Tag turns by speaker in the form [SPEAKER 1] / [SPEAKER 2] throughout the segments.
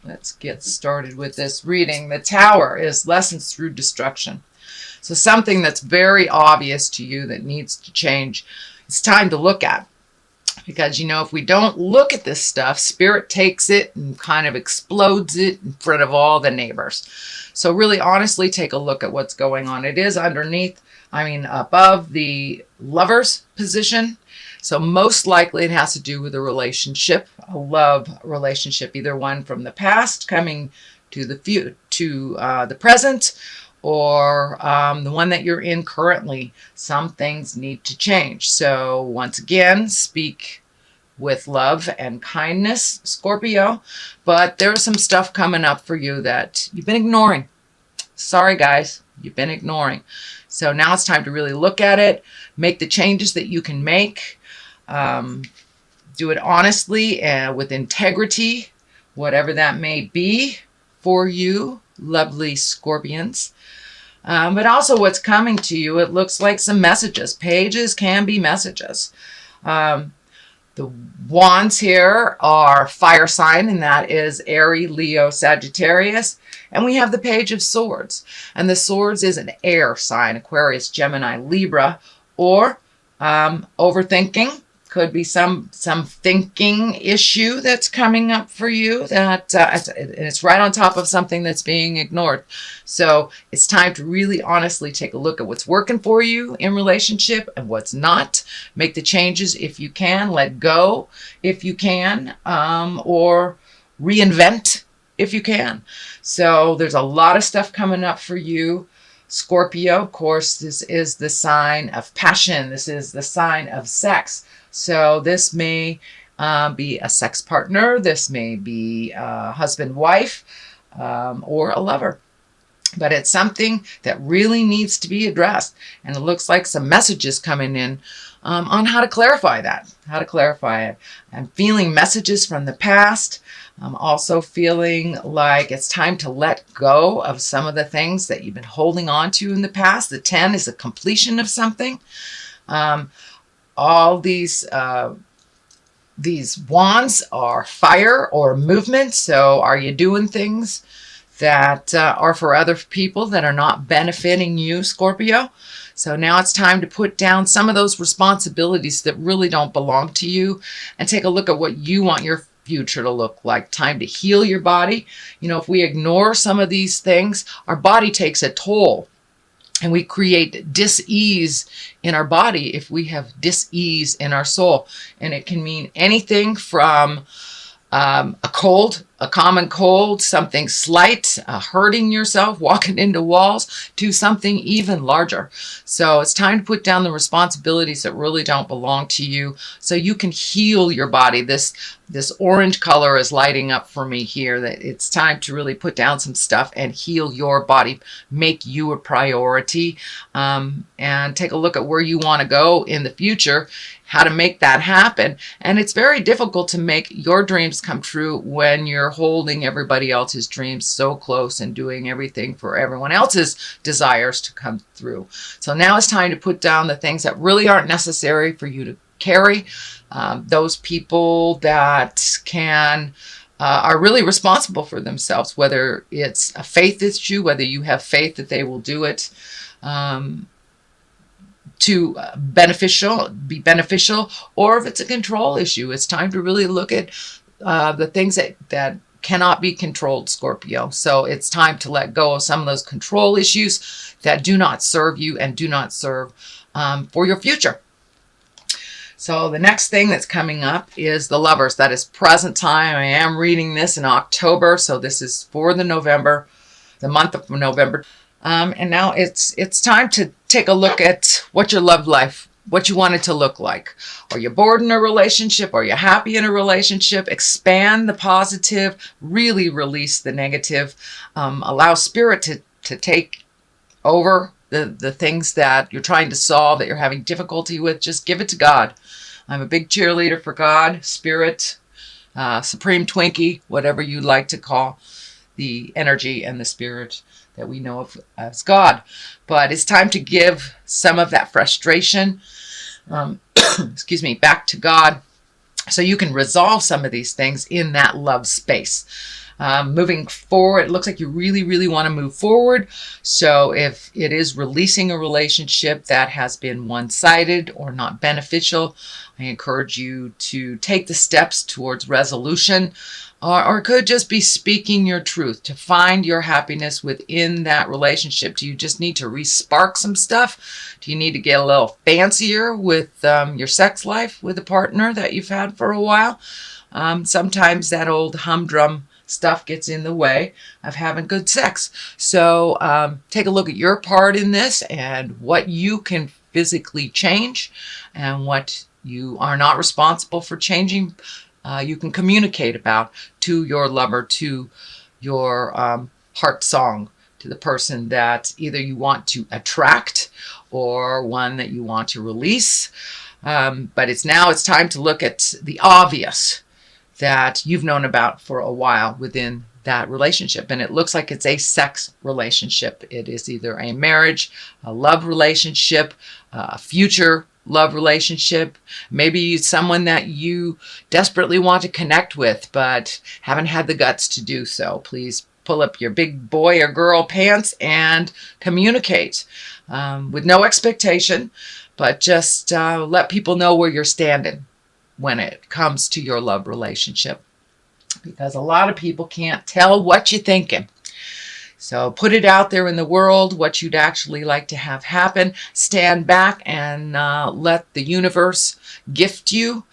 [SPEAKER 1] Let's get started with this reading. The Tower is lessons through destruction. So something that's very obvious to you that needs to change, it's time to look at. Because, if we don't look at this stuff, Spirit takes it and kind of explodes it in front of all the neighbors. So really, honestly, take a look at what's going on. It is above the Lover's position. So most likely it has to do with a relationship, a love relationship, either one from the past coming to the present, or the one that you're in currently. Some things need to change. So once again, speak with love and kindness, Scorpio. But there's some stuff coming up for you that you've been ignoring. Sorry, guys, you've been ignoring. So now it's time to really look at it, make the changes that you can make. Do it honestly and with integrity, whatever that may be for you, lovely Scorpions. But also what's coming to you, it looks like some messages. Pages can be messages. The wands here are fire sign, and that is Aries, Leo, Sagittarius. And we have the Page of Swords. And the Swords is an air sign, Aquarius, Gemini, Libra, or overthinking. Could be some thinking issue that's coming up for you that it's right on top of something that's being ignored. So it's time to really honestly take a look at what's working for you in relationship and what's not. Make the changes if you can. Let go if you can, or reinvent if you can. So there's a lot of stuff coming up for you, Scorpio. Of course, this is the sign of passion. This is the sign of sex. So this may be a sex partner. This may be a husband, wife, or a lover. But it's something that really needs to be addressed. And it looks like some messages coming in on how to clarify that, how to clarify it. I'm feeling messages from the past. I'm also feeling like it's time to let go of some of the things that you've been holding on to in the past. The 10 is a completion of something. All these wands are fire or movement. So are you doing things that are for other people that are not benefiting you, Scorpio? So now it's time to put down some of those responsibilities that really don't belong to you and take a look at what you want your future to look like. Time to heal your body. If we ignore some of these things, our body takes a toll. And we create dis-ease in our body if we have dis-ease in our soul. And it can mean anything from a cold, a common cold, something slight, hurting yourself, walking into walls, to something even larger. So it's time to put down the responsibilities that really don't belong to you so you can heal your body. This orange color is lighting up for me here, that it's time to really put down some stuff and heal your body, make you a priority, and take a look at where you want to go in the future, how to make that happen. And it's very difficult to make your dreams come true when you're holding everybody else's dreams so close and doing everything for everyone else's desires to come through. So now it's time to put down the things that really aren't necessary for you to carry. Those people that are really responsible for themselves, whether it's a faith issue, whether you have faith that they will do it to be beneficial, or if it's a control issue. It's time to really look at the things that cannot be controlled, Scorpio. So it's time to let go of some of those control issues that do not serve you and do not serve for your future. So the next thing that's coming up is the Lovers. That is present time. I am reading this in October, so this is for the month of November. And now it's time to take a look at what your love life, what you want it to look like. Are you bored in a relationship? Are you happy in a relationship? Expand the positive, really release the negative. Allow Spirit to take over the things that you're trying to solve, that you're having difficulty with. Just give it to God. I'm a big cheerleader for God, Spirit, Supreme Twinkie, whatever you'd like to call the energy and the spirit that we know of as God. But it's time to give some of that frustration, back to God, so you can resolve some of these things in that love space. Moving forward, it looks like you really, really want to move forward. So if it is releasing a relationship that has been one-sided or not beneficial, I encourage you to take the steps towards resolution, or it could just be speaking your truth to find your happiness within that relationship. Do you just need to re-spark some stuff? Do you need to get a little fancier with your sex life with a partner that you've had for a while? Sometimes that old humdrum stuff gets in the way of having good sex. So take a look at your part in this and what you can physically change and what you are not responsible for changing. You can communicate about to your lover, to your heart song, to the person that either you want to attract or one that you want to release. But it's time to look at the obvious that you've known about for a while within that relationship. And it looks like it's a sex relationship. It is either a marriage, a love relationship, a future love relationship, maybe someone that you desperately want to connect with but haven't had the guts to do so. Please pull up your big boy or girl pants and communicate with no expectation, but just let people know where you're standing when it comes to your love relationship, because a lot of people can't tell what you're thinking. So put it out there in the world, what you'd actually like to have happen. Stand back and let the universe gift you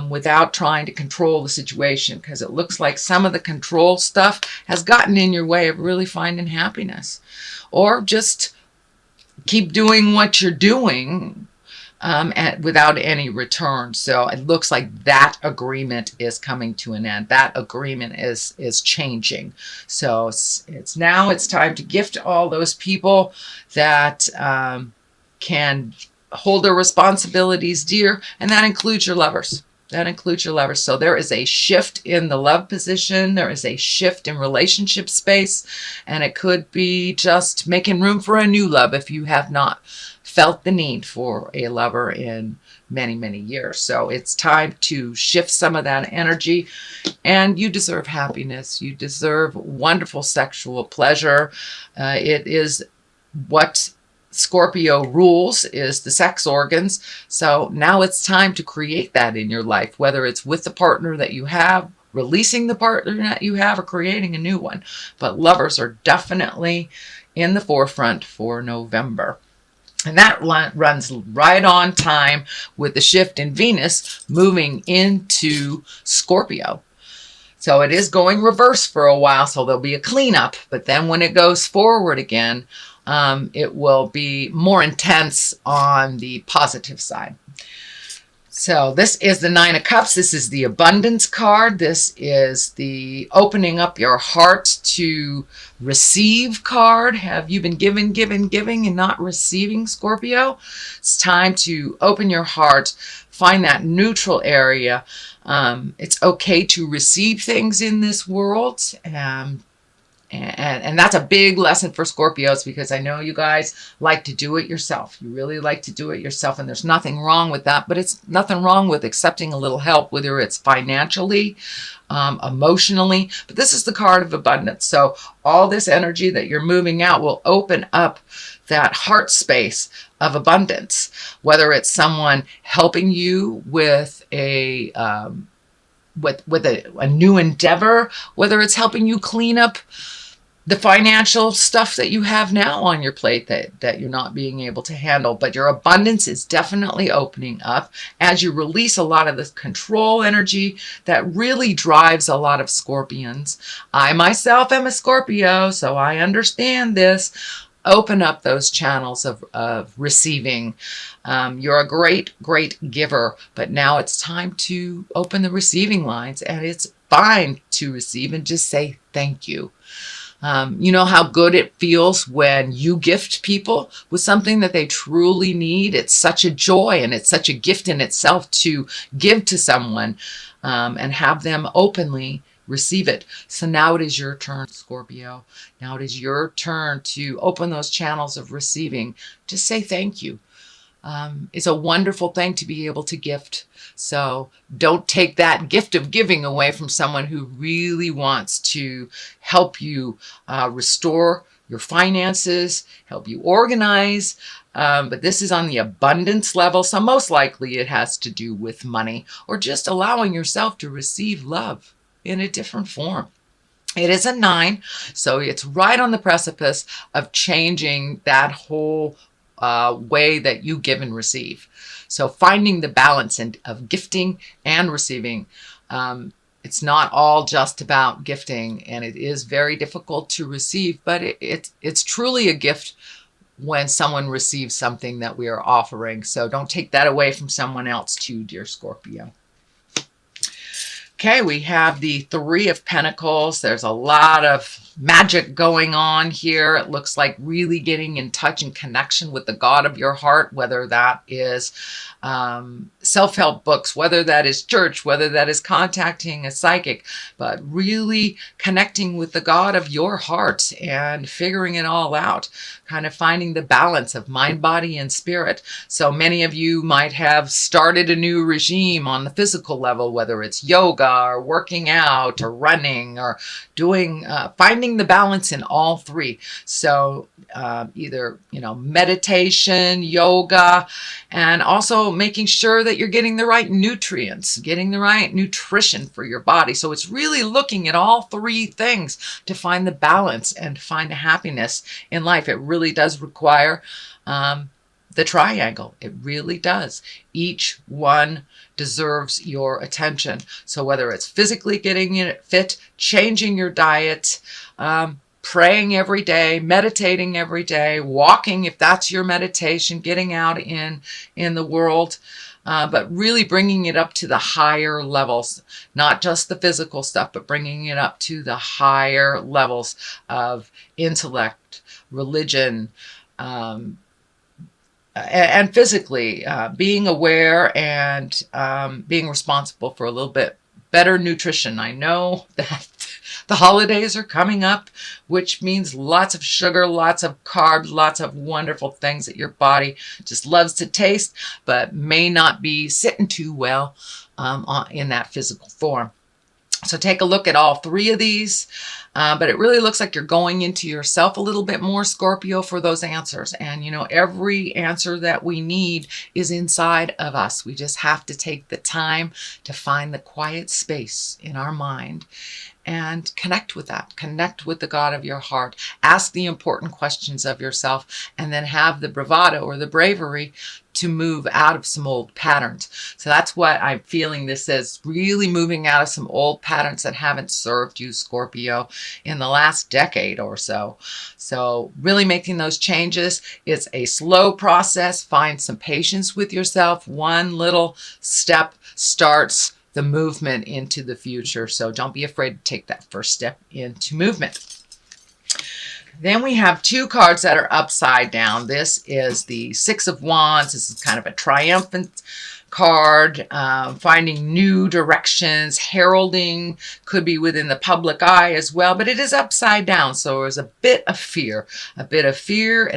[SPEAKER 1] without trying to control the situation, because it looks like some of the control stuff has gotten in your way of really finding happiness. Or just keep doing what you're doing without any return. So it looks like that agreement is coming to an end. That agreement is changing. So it's time to gift all those people that can hold their responsibilities dear, and that includes your lovers. So there is a shift in the love position. There is a shift in relationship space, and it could be just making room for a new love if you have not felt the need for a lover in many, many years. So it's time to shift some of that energy, and you deserve happiness. You deserve wonderful sexual pleasure. It is what Scorpio rules, is the sex organs. So now it's time to create that in your life, whether it's with the partner that you have, releasing the partner that you have, or creating a new one. But lovers are definitely in the forefront for November. And that runs right on time with the shift in Venus moving into Scorpio. So it is going reverse for a while, so there'll be a cleanup. But then when it goes forward again, it will be more intense on the positive side. So this is the Nine of Cups. This is the abundance card. This is the opening up your heart to receive card. Have you been giving and not receiving, Scorpio? It's time to open your heart, find that neutral area. It's okay to receive things in this world. And that's a big lesson for Scorpios, because I know you guys like to do it yourself. You really like to do it yourself, and there's nothing wrong with that. But it's nothing wrong with accepting a little help, whether it's financially, emotionally. But this is the card of abundance. So all this energy that you're moving out will open up that heart space of abundance, whether it's someone helping you with a new endeavor, whether it's helping you clean up the financial stuff that you have now on your plate that you're not being able to handle. But your abundance is definitely opening up as you release a lot of this control energy that really drives a lot of Scorpions. I myself am a Scorpio, so I understand this. Open up those channels of receiving. You're a great, great giver, but now it's time to open the receiving lines, and it's fine to receive and just say thank you. You know how good it feels when you gift people with something that they truly need. It's such a joy, and it's such a gift in itself to give to someone and have them openly receive it. So now it is your turn, Scorpio. Now it is your turn to open those channels of receiving. Just say thank you. It's a wonderful thing to be able to gift. So don't take that gift of giving away from someone who really wants to help you restore your finances, help you organize. But this is on the abundance level. So most likely it has to do with money or just allowing yourself to receive love in a different form. It is a 9, so it's right on the precipice of changing that whole way that you give and receive. So finding the balance of gifting and receiving. It's not all just about gifting, and it is very difficult to receive, but it's truly a gift when someone receives something that we are offering. So don't take that away from someone else too, dear Scorpio. Okay, we have the 3 of Pentacles. There's a lot of magic going on here. It looks like really getting in touch and connection with the God of your heart, whether that is self-help books, whether that is church, whether that is contacting a psychic, but really connecting with the God of your heart and figuring it all out, kind of finding the balance of mind, body, and spirit. So many of you might have started a new regime on the physical level, whether it's yoga or working out or running or doing, finding the balance in all 3. So either, meditation, yoga, and also making sure that you're getting the right nutrients, getting the right nutrition for your body. So it's really looking at all 3 things to find the balance and find happiness in life. It really does require the triangle. It really does. Each one deserves your attention. So whether it's physically getting it fit, changing your diet, praying every day, meditating every day, walking if that's your meditation, getting out in the world, but really bringing it up to the higher levels, not just the physical stuff, but bringing it up to the higher levels of intellect, religion, and physically, being aware and being responsible for a little bit better nutrition. I know that the holidays are coming up, which means lots of sugar, lots of carbs, lots of wonderful things that your body just loves to taste, but may not be sitting too well in that physical form. So take a look at all 3 of these, but it really looks like you're going into yourself a little bit more, Scorpio, for those answers. And, every answer that we need is inside of us. We just have to take the time to find the quiet space in our mind and connect with that. Connect with the God of your heart. Ask the important questions of yourself, and then have the bravado or the bravery to move out of some old patterns. So that's what I'm feeling this is, really moving out of some old patterns that haven't served you, Scorpio, in the last decade or so. So really making those changes. It's a slow process. Find some patience with yourself. One little step starts the movement into the future. So don't be afraid to take that first step into movement. Then we have 2 cards that are upside down. This is the 6 of Wands. This is kind of a triumphant card, finding new directions, heralding, could be within the public eye as well, but it is upside down. So there's a bit of fear and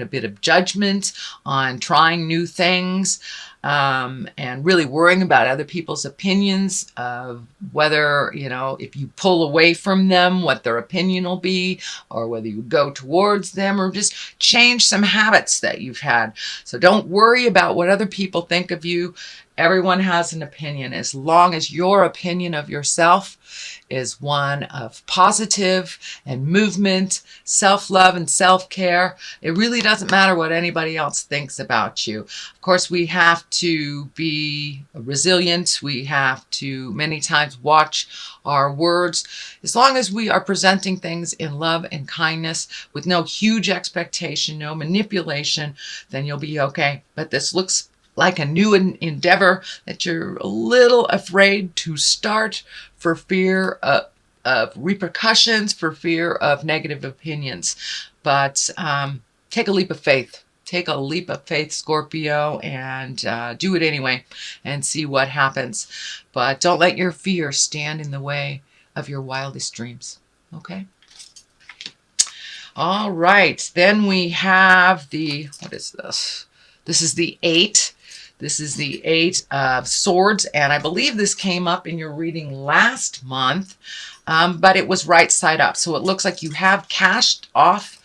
[SPEAKER 1] a bit of judgment on trying new things. And really worrying about other people's opinions of whether, if you pull away from them, what their opinion will be, or whether you go towards them, or just change some habits that you've had. So don't worry about what other people think of you. Everyone has an opinion. As long as your opinion of yourself is one of positive and movement, self-love and self-care, it really doesn't matter what anybody else thinks about you. Of course, we have to be resilient. We have to many times watch our words. As long as we are presenting things in love and kindness with no huge expectation, no manipulation, then you'll be okay. But this looks like a new endeavor that you're a little afraid to start for fear of repercussions, for fear of negative opinions. But take a leap of faith. Take a leap of faith, Scorpio, and do it anyway and see what happens. But don't let your fear stand in the way of your wildest dreams. Okay? All right. Then we have what is this? This is the 8. This is the Eight of Swords, and I believe this came up in your reading last month, but it was right side up. So it looks like you have cashed off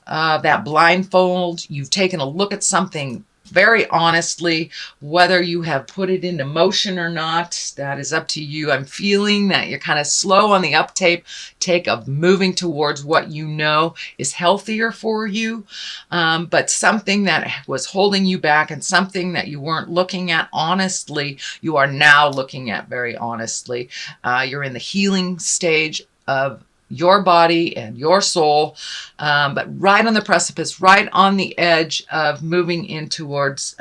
[SPEAKER 1] that blindfold. You've taken a look at something very honestly. Whether you have put it into motion or not, that is up to you. I'm feeling that you're kind of slow on the uptake of moving towards what you know is healthier for you, but something that was holding you back and something that you weren't looking at honestly, you are now looking at very honestly. You're in the healing stage of your body and your soul, but right on the precipice, right on the edge of moving in towards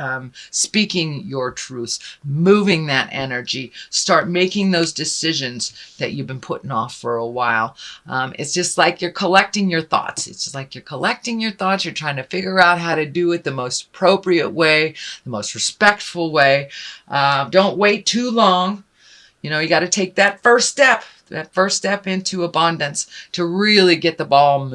[SPEAKER 1] speaking your truths, moving that energy, start making those decisions that you've been putting off for a while. It's just like you're collecting your thoughts. It's just like you're collecting your thoughts. You're trying to figure out how to do it the most appropriate way, the most respectful way. Don't wait too long. You know, you got to take that first step into abundance to really get the ball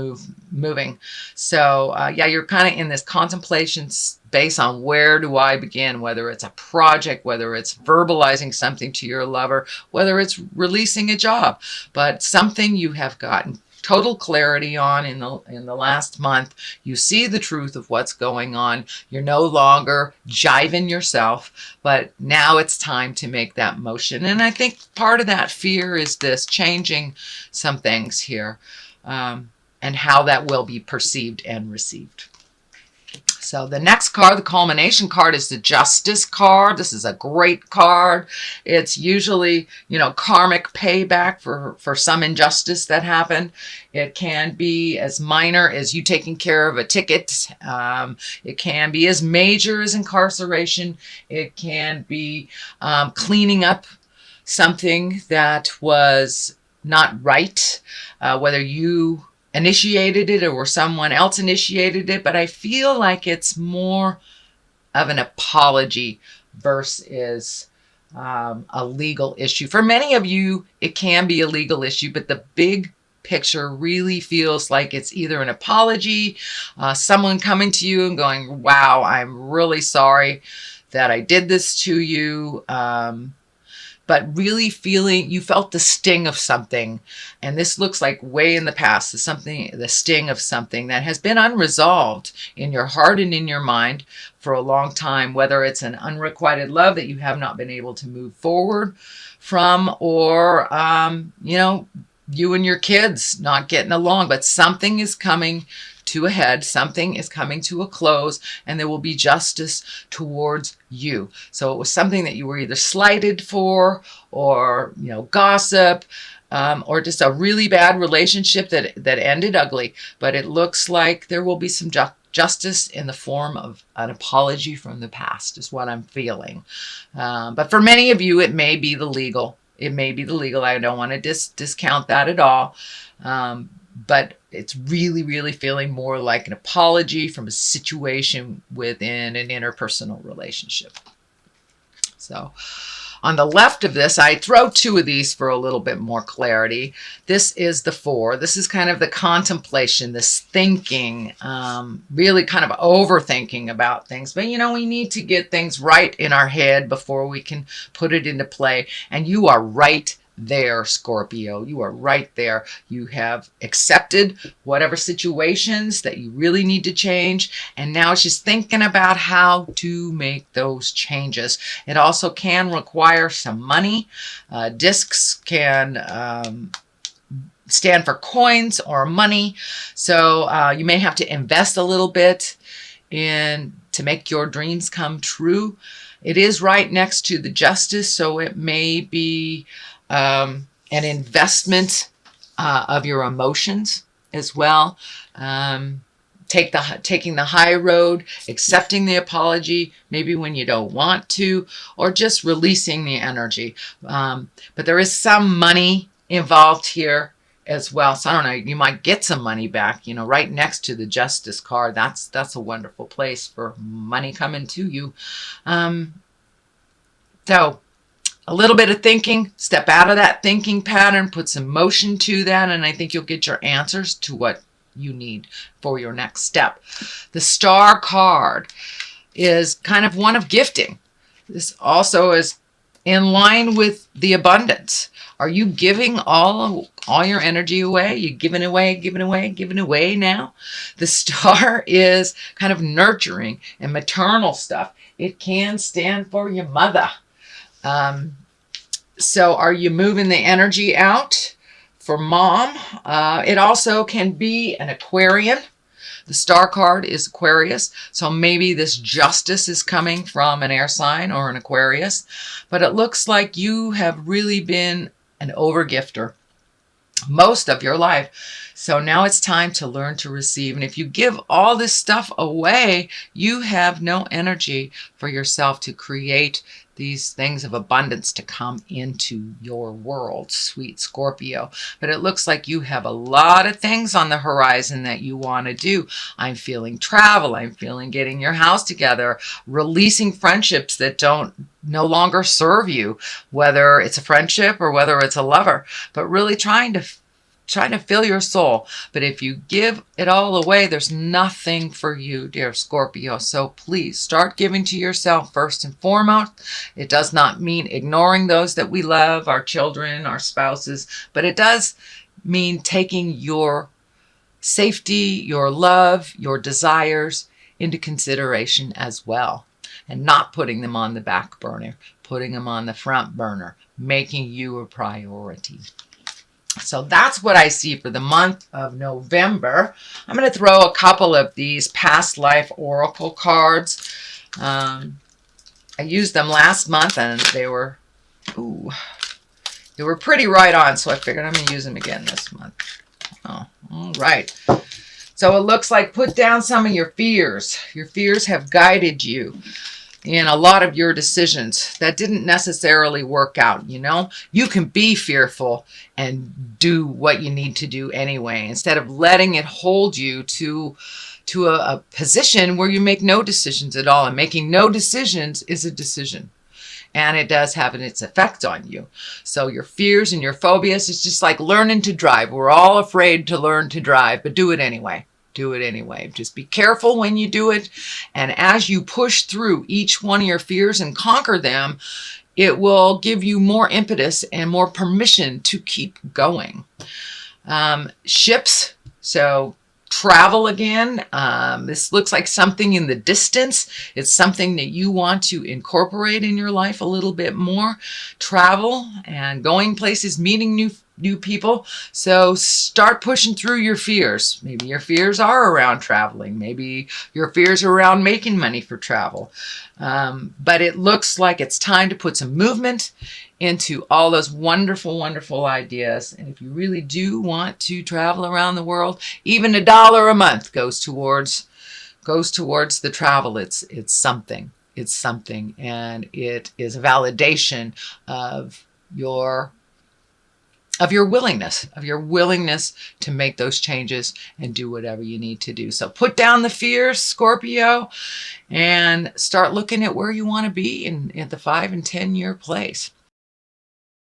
[SPEAKER 1] moving. So yeah, you're kind of in this contemplation space on where do I begin, whether it's a project, whether it's verbalizing something to your lover, whether it's releasing a job, but something you have gotten total clarity on in the last month. You see the truth of what's going on. You're no longer jiving yourself, but now it's time to make that motion. And I think part of that fear is this changing some things here, and how that will be perceived and received. So the next card, the culmination card, is the Justice card. This is a great card. It's usually, you know, karmic payback for some injustice that happened. It can be as minor as you taking care of a ticket. It can be as major as incarceration. It can be cleaning up something that was not right, whether you initiated it or someone else initiated it, but I feel like it's more of an apology versus a legal issue. For many of you, it can be a legal issue, but the big picture really feels like it's either an apology, someone coming to you and going, wow, I'm really sorry that I did this to you, but really feeling you felt the sting of something. And this looks like way in the past, the sting of something that has been unresolved in your heart and in your mind for a long time, whether it's an unrequited love that you have not been able to move forward from, or, you know, you and your kids not getting along, but something is coming to a head, something is coming to a close, and there will be justice towards you. So it was something that you were either slighted for, or, you know, gossip, or just a really bad relationship that ended ugly. But it looks like there will be some justice in the form of an apology from the past, is what I'm feeling. But for many of you, it may be the legal. It may be the legal. I don't want to discount that at all. But it's really, really feeling more like an apology from a situation within an interpersonal relationship. So on the left of this, I throw two of these for a little bit more clarity. This is the Four. This is kind of the contemplation, this thinking, really kind of overthinking about things. But, you know, we need to get things right in our head before we can put it into play. And you are right there, Scorpio. You are right there. You have accepted whatever situations that you really need to change, and now it's just thinking about how to make those changes. It also can require some money. Discs can stand for coins or money, so you may have to invest a little bit to make your dreams come true. It is right next to the Justice, so it may be an investment of your emotions as well. Taking the high road, accepting the apology, maybe when you don't want to, or just releasing the energy. But there is some money involved here as well. So I don't know, you might get some money back, you know, right next to the Justice card. That's a wonderful place for money coming to you. So a little bit of thinking, step out of that thinking pattern, put some motion to that, and I think you'll get your answers to what you need for your next step. The Star card is kind of one of gifting. This also is in line with the abundance. Are you giving all your energy away? You giving away now? The star is kind of nurturing and maternal stuff. It can stand for your mother. So are you moving the energy out for mom? It also can be an Aquarian. The star card is Aquarius, so maybe this justice is coming from an air sign or an Aquarius, but it looks like you have really been an overgifter most of your life. So now it's time to learn to receive. And if you give all this stuff away, you have no energy for yourself to create these things of abundance to come into your world, sweet Scorpio. But it looks like you have a lot of things on the horizon that you want to do. I'm feeling travel. I'm feeling getting your house together, releasing friendships that no longer serve you, whether it's a friendship or whether it's a lover, but really trying to fill your soul. But if you give it all away, there's nothing for you, dear Scorpio. So please start giving to yourself first and foremost. It does not mean ignoring those that we love, our children, our spouses, but it does mean taking your safety, your love, your desires into consideration as well, and not putting them on the back burner, putting them on the front burner, making you a priority. So that's what I see for the month of November. I'm going to throw a couple of these past life oracle cards. I used them last month and they were pretty right on, so I figured I'm going to use them again this month. Oh, all right. So it looks like put down some of your fears. Your fears have guided you in a lot of your decisions that didn't necessarily work out. You can be fearful and do what you need to do anyway, instead of letting it hold you to a position where you make no decisions at all. And making no decisions is a decision, and it does have its effect on you. So your fears and your phobias, it's just like learning to drive. We're all afraid to learn to drive, but do it anyway. Do it anyway. Just be careful when you do it. And as you push through each one of your fears and conquer them, it will give you more impetus and more permission to keep going. Ships. So travel again. This looks like something in the distance. It's something that you want to incorporate in your life a little bit more. Travel and going places, meeting new people. So start pushing through your fears. Maybe your fears are around traveling. Maybe your fears are around making money for travel. But it looks like it's time to put some movement into all those wonderful, wonderful ideas. And if you really do want to travel around the world, even $1 a month goes towards the travel. It's something. It's something. And it is a validation of your willingness to make those changes and do whatever you need to do. So put down the fears, Scorpio, and start looking at where you want to be in the 5 and 10 year place.